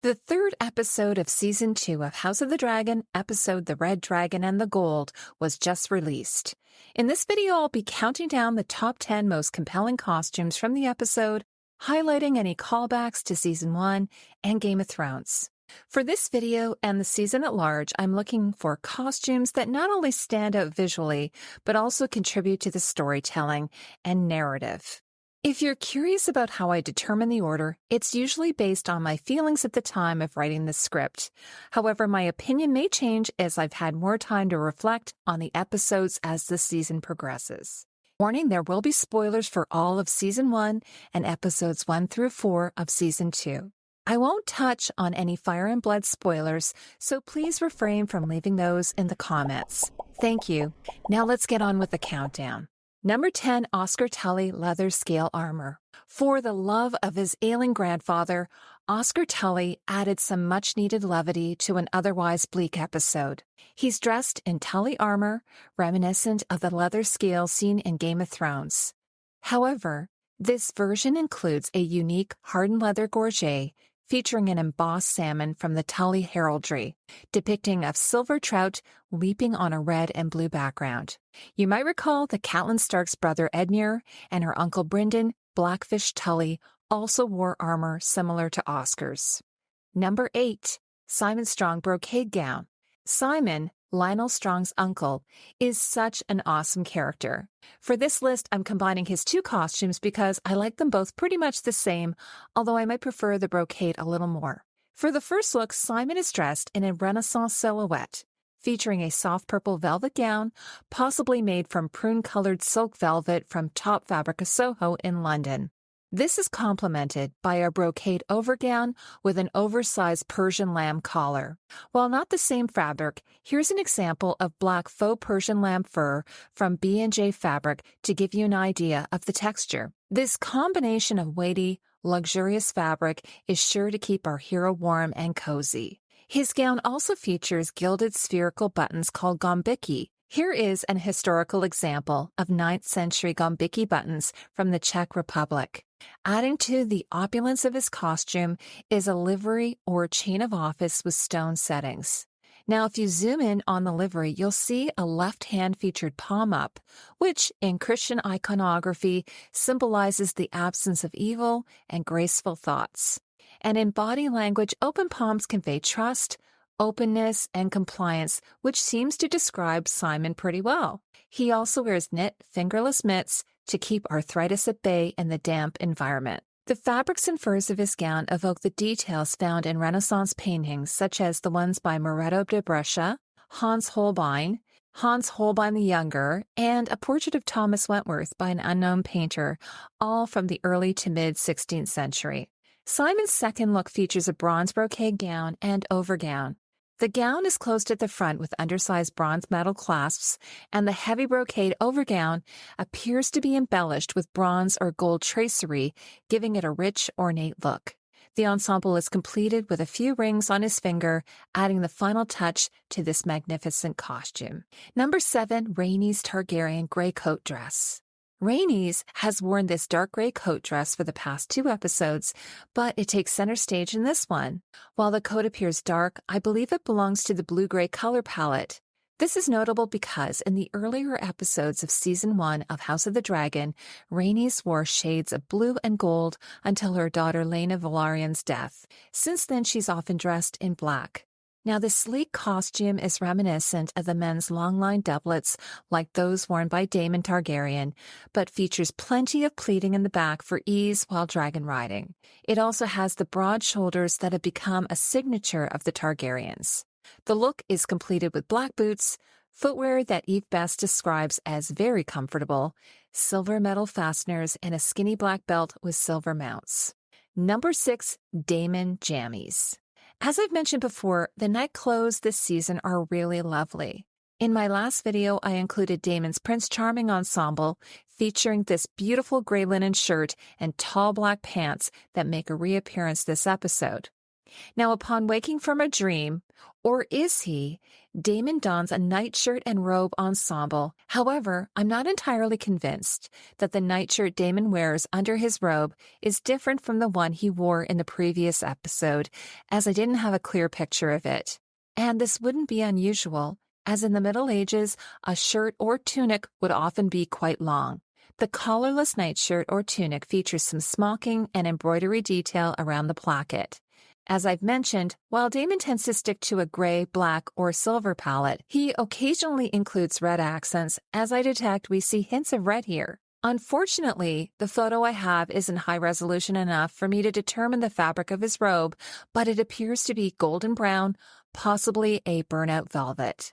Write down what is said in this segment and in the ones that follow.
The third episode of Season 2 of House of the Dragon, episode The Red Dragon and the Gold, was just released. In this video, I'll be counting down the top 10 most compelling costumes from the episode, highlighting any callbacks to Season 1 and Game of Thrones. For this video and the season at large, I'm looking for costumes that not only stand out visually, but also contribute to the storytelling and narrative. If you're curious about how I determine the order, it's usually based on my feelings at the time of writing the script. However, my opinion may change as I've had more time to reflect on the episodes as the season progresses. Warning, there will be spoilers for all of Season 1 and episodes 1 through 4 of Season 2. I won't touch on any Fire and Blood spoilers, so please refrain from leaving those in the comments. Thank you. Now let's get on with the countdown. Number 10, Oscar Tully Leather Scale Armor. For the love of his ailing grandfather, Oscar Tully added some much-needed levity to an otherwise bleak episode. He's dressed in Tully armor, reminiscent of the leather scale seen in Game of Thrones. However, this version includes a unique hardened leather gorget featuring an embossed salmon from the Tully heraldry, depicting a silver trout leaping on a red and blue background. You might recall that Catelyn Stark's brother Edmure and her uncle Brynden, Blackfish Tully, also wore armor similar to Oscar's. Number 8, Simon Strong Brocade Gown. Simon, Lionel Strong's uncle, is such an awesome character. For this list, I'm combining his two costumes because I like them both pretty much the same, although I might prefer the brocade a little more. For the first look, Simon is dressed in a Renaissance silhouette, featuring a soft purple velvet gown, possibly made from prune-colored silk velvet from Top Fabrica Soho in London. This is complemented by a brocade overgown with an oversized Persian lamb collar. While not the same fabric, here's an example of black faux Persian lamb fur from B&J Fabric to give you an idea of the texture. This combination of weighty, luxurious fabric is sure to keep our hero warm and cozy. His gown also features gilded spherical buttons called gombiki. Here is an historical example of 9th century gombiki buttons from the Czech Republic. Adding to the opulence of his costume is a livery or chain of office with stone settings. Now, if you zoom in on the livery, you'll see a left hand featured palm up, which in Christian iconography symbolizes the absence of evil and graceful thoughts. And in body language, open palms convey trust, openness, and compliance, which seems to describe Simon pretty well. He also wears knit, fingerless mitts to keep arthritis at bay in the damp environment. The fabrics and furs of his gown evoke the details found in Renaissance paintings, such as the ones by Moretto de Brescia, Hans Holbein the Younger, and a portrait of Thomas Wentworth by an unknown painter, all from the early to mid-16th century. Simon's second look features a bronze brocade gown and overgown. The gown is closed at the front with undersized bronze metal clasps, and the heavy brocade overgown appears to be embellished with bronze or gold tracery, giving it a rich, ornate look. The ensemble is completed with a few rings on his finger, adding the final touch to this magnificent costume. Number 7, Raineys Targaryen Grey Coat Dress. Raineys has worn this dark gray coat dress for the past 2 episodes, but it takes center stage in this one. While the coat appears dark, I believe it belongs to the blue-gray color palette. This is notable because in the earlier episodes of Season 1 of House of the Dragon, Raineys wore shades of blue and gold until her daughter Laena Velarion's death. Since then, she's often dressed in black. Now, the sleek costume is reminiscent of the men's long-line doublets like those worn by Damon Targaryen, but features plenty of pleating in the back for ease while dragon riding. It also has the broad shoulders that have become a signature of the Targaryens. The look is completed with black boots, footwear that Eve Best describes as very comfortable, silver metal fasteners, and a skinny black belt with silver mounts. Number 6, Damon Jammies. As I've mentioned before, the night clothes this season are really lovely. In my last video, I included Damon's Prince Charming ensemble, featuring this beautiful gray linen shirt and tall black pants that make a reappearance this episode. Now, upon waking from a dream, or is he, Damon dons a nightshirt and robe ensemble. However, I'm not entirely convinced that the nightshirt Damon wears under his robe is different from the one he wore in the previous episode, as I didn't have a clear picture of it. And this wouldn't be unusual, as in the Middle Ages, a shirt or tunic would often be quite long. The collarless nightshirt or tunic features some smocking and embroidery detail around the placket. As I've mentioned, while Damon tends to stick to a gray, black, or silver palette, he occasionally includes red accents, as I detect we see hints of red here. Unfortunately, the photo I have isn't high resolution enough for me to determine the fabric of his robe, but it appears to be golden brown, possibly a burnout velvet.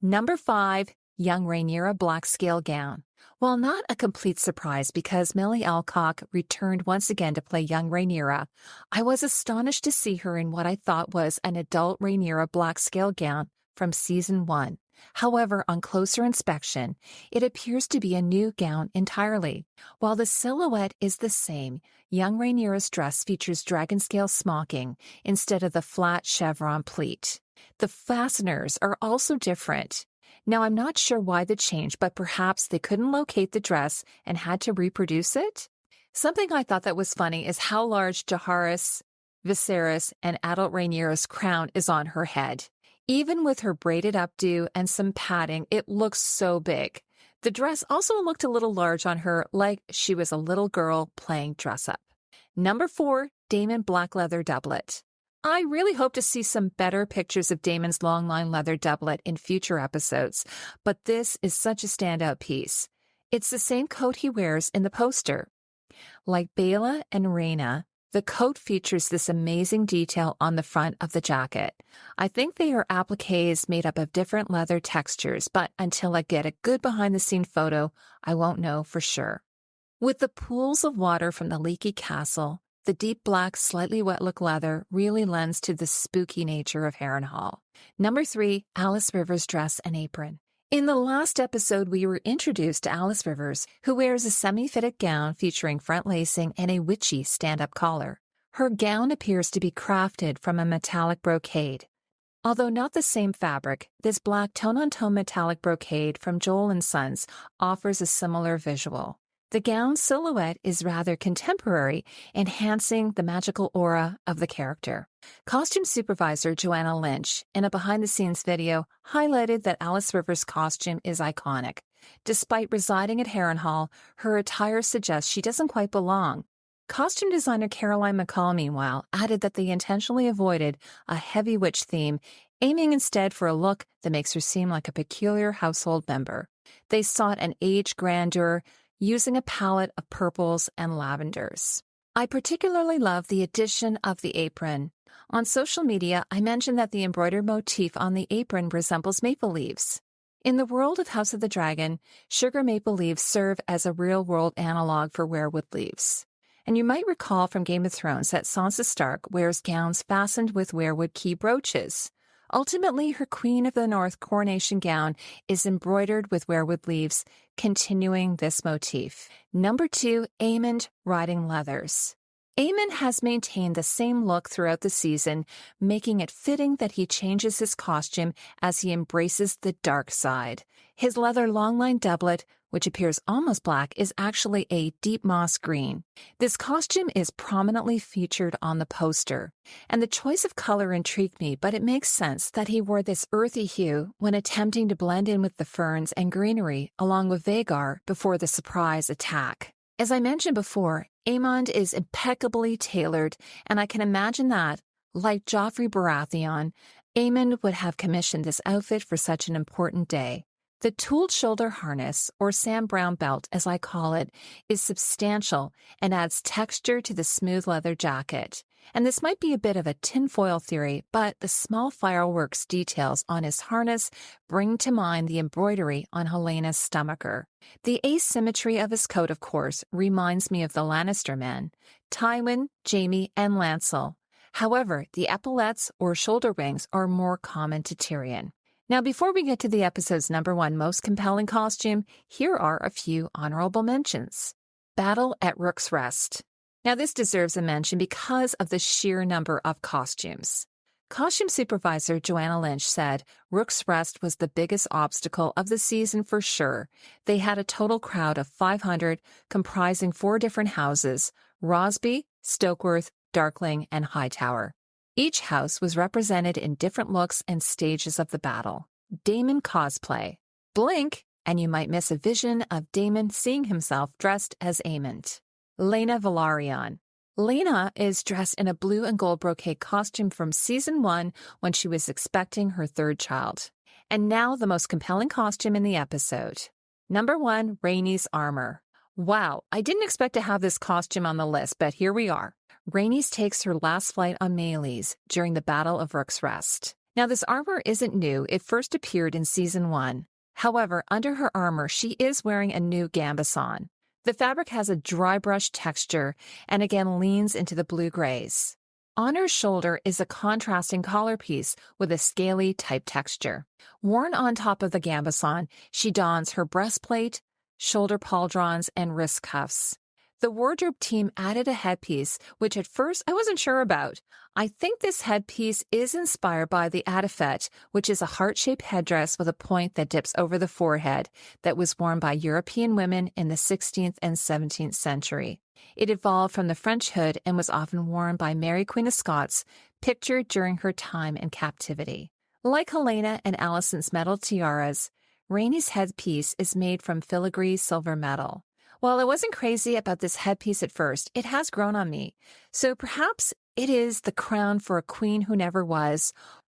Number 5, young Rhaenyra black scale gown. While not a complete surprise because Millie Alcock returned once again to play young Rhaenyra, I was astonished to see her in what I thought was an adult Rhaenyra black scale gown from season 1. However, on closer inspection, it appears to be a new gown entirely. While the silhouette is the same, young Rhaenyra's dress features dragon scale smocking instead of the flat chevron pleat. The fasteners are also different. Now, I'm not sure why the change, but perhaps they couldn't locate the dress and had to reproduce it? Something I thought that was funny is how large Jaehaerys, Viserys, and adult Rhaenyra's crown is on her head. Even with her braided updo and some padding, it looks so big. The dress also looked a little large on her, like she was a little girl playing dress-up. Number 4, Damon black leather doublet. I really hope to see some better pictures of Damon's long line leather doublet in future episodes, but this is such a standout piece. It's the same coat he wears in the poster. Like Baela and Reyna, the coat features this amazing detail on the front of the jacket. I think they are appliques made up of different leather textures, but until I get a good behind-the-scene photo, I won't know for sure. With the pools of water from the leaky castle, the deep black, slightly wet-look leather really lends to the spooky nature of Harrenhal. Number 3, Alice Rivers dress and apron. In the last episode, we were introduced to Alice Rivers, who wears a semi-fitted gown featuring front lacing and a witchy stand-up collar. Her gown appears to be crafted from a metallic brocade. Although not the same fabric, this black tone-on-tone metallic brocade from Joel & Sons offers a similar visual. The gown silhouette is rather contemporary, enhancing the magical aura of the character. Costume supervisor Joanna Lynch, in a behind-the-scenes video, highlighted that Alice Rivers' costume is iconic. Despite residing at Harrenhal, her attire suggests she doesn't quite belong. Costume designer Caroline McCall, meanwhile, added that they intentionally avoided a heavy witch theme, aiming instead for a look that makes her seem like a peculiar household member. They sought an aged grandeur, using a palette of purples and lavenders. I particularly love the addition of the apron. On social media, I mentioned that the embroidered motif on the apron resembles maple leaves. In the world of House of the Dragon, sugar maple leaves serve as a real-world analog for weirwood leaves. And you might recall from Game of Thrones that Sansa Stark wears gowns fastened with weirwood key brooches. Ultimately, her Queen of the North coronation gown is embroidered with weirwood leaves, continuing this motif. Number 2, Aemon riding leathers. Aemon has maintained the same look throughout the season, making it fitting that he changes his costume as he embraces the dark side. His leather longline doublet, which appears almost black, is actually a deep moss green. This costume is prominently featured on the poster, and the choice of color intrigued me, but it makes sense that he wore this earthy hue when attempting to blend in with the ferns and greenery along with Vhagar before the surprise attack. As I mentioned before, Aemon is impeccably tailored, and I can imagine that, like Joffrey Baratheon, Aemon would have commissioned this outfit for such an important day. The tooled shoulder harness, or Sam Brown belt as I call it, is substantial and adds texture to the smooth leather jacket. And this might be a bit of a tinfoil theory, but the small fireworks details on his harness bring to mind the embroidery on Helena's stomacher. The asymmetry of his coat, of course, reminds me of the Lannister men, Tywin, Jaime, and Lancel. However, the epaulettes or shoulder rings are more common to Tyrion. Now, before we get to the episode's number 1 most compelling costume, here are a few honorable mentions. Battle at Rook's Rest. Now, this deserves a mention because of the sheer number of costumes. Costume supervisor Joanna Lynch said Rook's Rest was the biggest obstacle of the season for sure. They had a total crowd of 500, comprising 4 different houses: Rosby, Stokeworth, Darkling, and Hightower. Each house was represented in different looks and stages of the battle. Damon cosplay. Blink, and you might miss a vision of Damon seeing himself dressed as Aemon. Lena Valarion. Lena is dressed in a blue and gold brocade costume from Season 1 when she was expecting her 3rd child. And now the most compelling costume in the episode. Number 1, Raineys Armor. Wow, I didn't expect to have this costume on the list, but here we are. Raineys takes her last flight on Melees during the Battle of Rook's Rest. Now, this armor isn't new. It first appeared in Season 1. However, under her armor, she is wearing a new gambeson. The fabric has a dry brush texture and again leans into the blue-grays. On her shoulder is a contrasting collar piece with a scaly type texture. Worn on top of the gambeson, she dons her breastplate, shoulder pauldrons, and wrist cuffs. The wardrobe team added a headpiece, which at first I wasn't sure about. I think this headpiece is inspired by the adifet, which is a heart-shaped headdress with a point that dips over the forehead that was worn by European women in the 16th and 17th century. It evolved from the French hood and was often worn by Mary Queen of Scots, pictured during her time in captivity. Like Helena and Alison's metal tiaras, Rainey's headpiece is made from filigree silver metal. While I wasn't crazy about this headpiece at first, it has grown on me. So perhaps it is the crown for a queen who never was,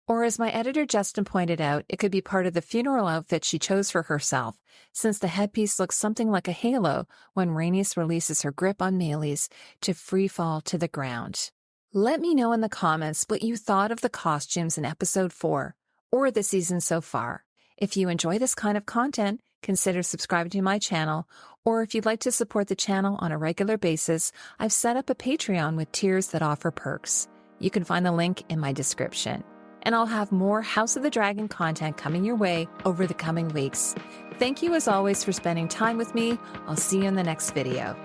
or as my editor Justin pointed out, it could be part of the funeral outfit she chose for herself, since the headpiece looks something like a halo when Raineys releases her grip on Melees to free fall to the ground. Let me know in the comments what you thought of the costumes in Episode 4, or the season so far. If you enjoy this kind of content, consider subscribing to my channel, or if you'd like to support the channel on a regular basis, I've set up a Patreon with tiers that offer perks. You can find the link in my description. And I'll have more House of the Dragon content coming your way over the coming weeks. Thank you as always for spending time with me. I'll see you in the next video.